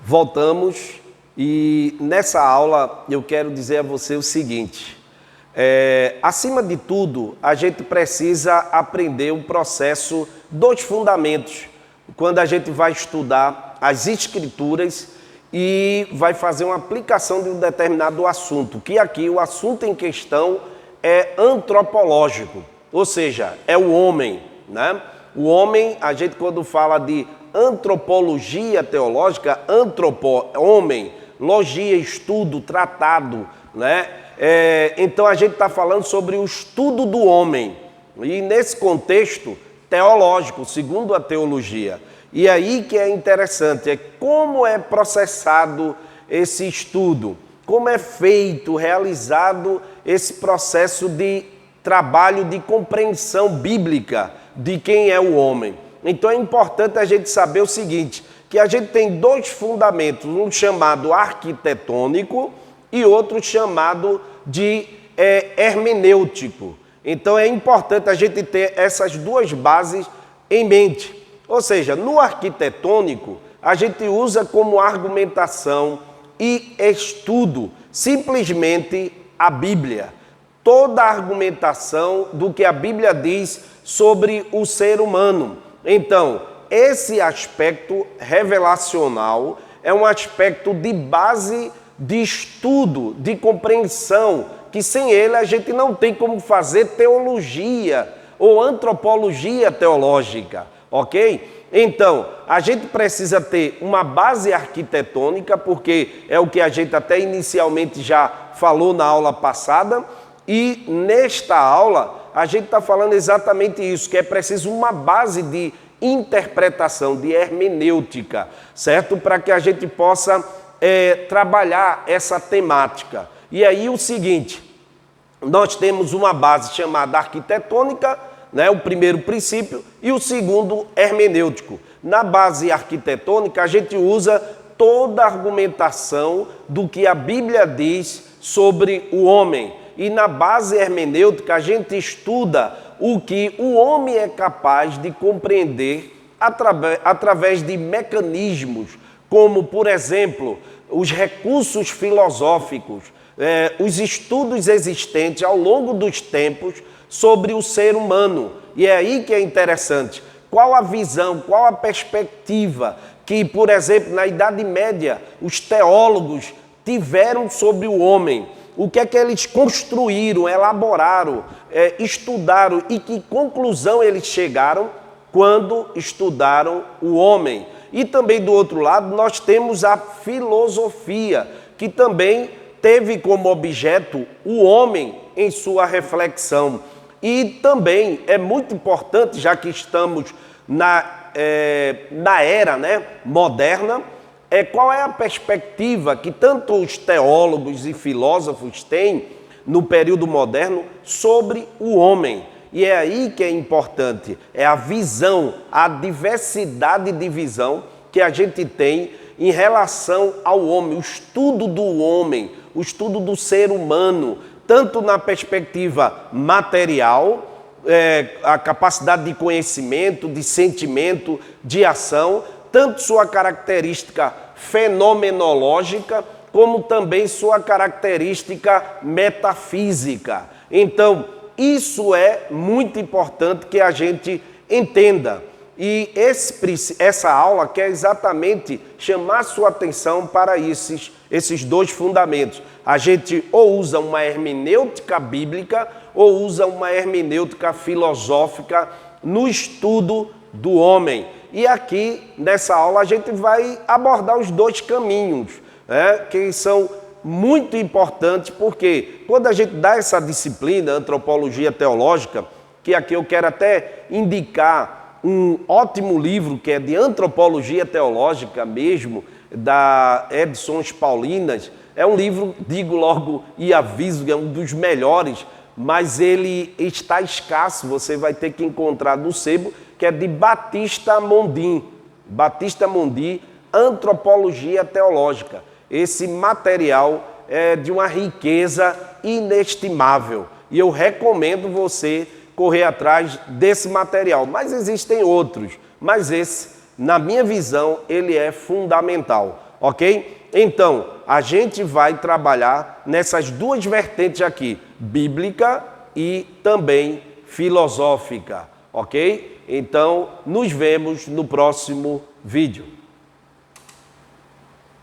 Voltamos e nessa aula eu quero dizer a você o seguinte, acima de tudo a gente precisa aprender o processo dos fundamentos, quando a gente vai estudar as escrituras e vai fazer uma aplicação de um determinado assunto, que aqui o assunto em questão é antropológico, ou seja, é o homem, né? O homem, a gente quando fala de antropologia teológica, homem, logia, estudo, tratado, né? Então a gente está falando sobre o estudo do homem, e nesse contexto teológico, segundo a teologia. E aí que é interessante, é como é processado esse estudo, como é feito, realizado esse processo de trabalho de compreensão bíblica de quem é o homem. Então é importante a gente saber o seguinte, que a gente tem dois fundamentos, um chamado arquitetônico e outro chamado de hermenêutico. Então é importante a gente ter essas duas bases em mente. Ou seja, no arquitetônico, a gente usa como argumentação e estudo simplesmente a Bíblia. Toda a argumentação do que a Bíblia diz sobre o ser humano. Então, esse aspecto revelacional é um aspecto de base de estudo, de compreensão, que sem ele a gente não tem como fazer teologia ou antropologia teológica, ok? Então, a gente precisa ter uma base arquitetônica, porque é o que a gente até inicialmente já falou na aula passada, e nesta aula a gente está falando exatamente isso, que é preciso uma base de interpretação, de hermenêutica, certo? Para que a gente possa trabalhar essa temática. E aí o seguinte, nós temos uma base chamada arquitetônica, né, o primeiro princípio, e o segundo hermenêutico. Na base arquitetônica a gente usa toda a argumentação do que a Bíblia diz sobre o homem. E na base hermenêutica a gente estuda o que o homem é capaz de compreender através de mecanismos, como, por exemplo, os recursos filosóficos, os estudos existentes ao longo dos tempos sobre o ser humano. E é aí que é interessante. Qual a visão, qual a perspectiva que, por exemplo, na Idade Média, os teólogos tiveram sobre o homem? O que é que eles construíram, elaboraram, estudaram e que conclusão eles chegaram quando estudaram o homem? E também do outro lado nós temos a filosofia, que também teve como objeto o homem em sua reflexão. E também é muito importante, já que estamos na era, né, moderna, qual é a perspectiva que tanto os teólogos e filósofos têm no período moderno sobre o homem. E é aí que é importante, é a visão, a diversidade de visão que a gente tem em relação ao homem, o estudo do homem, o estudo do ser humano, tanto na perspectiva material, a capacidade de conhecimento, de sentimento, de ação, tanto sua característica fenomenológica, como também sua característica metafísica. Então, isso é muito importante que a gente entenda. E essa aula quer exatamente chamar sua atenção para esses dois fundamentos. A gente ou usa uma hermenêutica bíblica ou usa uma hermenêutica filosófica no estudo do homem. E aqui, nessa aula, a gente vai abordar os dois caminhos, né, que são muito importantes, porque quando a gente dá essa disciplina, antropologia teológica, que aqui eu quero até indicar um ótimo livro, que é de antropologia teológica mesmo, da Edson Paulinas. É um livro, digo logo e aviso, é um dos melhores, mas ele está escasso, você vai ter que encontrar no sebo, que é de Batista Mondin, Antropologia Teológica. Esse material é de uma riqueza inestimável e eu recomendo você correr atrás desse material. Mas existem outros, mas esse, na minha visão, ele é fundamental. ok? Então, a gente vai trabalhar nessas duas vertentes aqui, bíblica e também filosófica, ok? Então, nos vemos no próximo vídeo.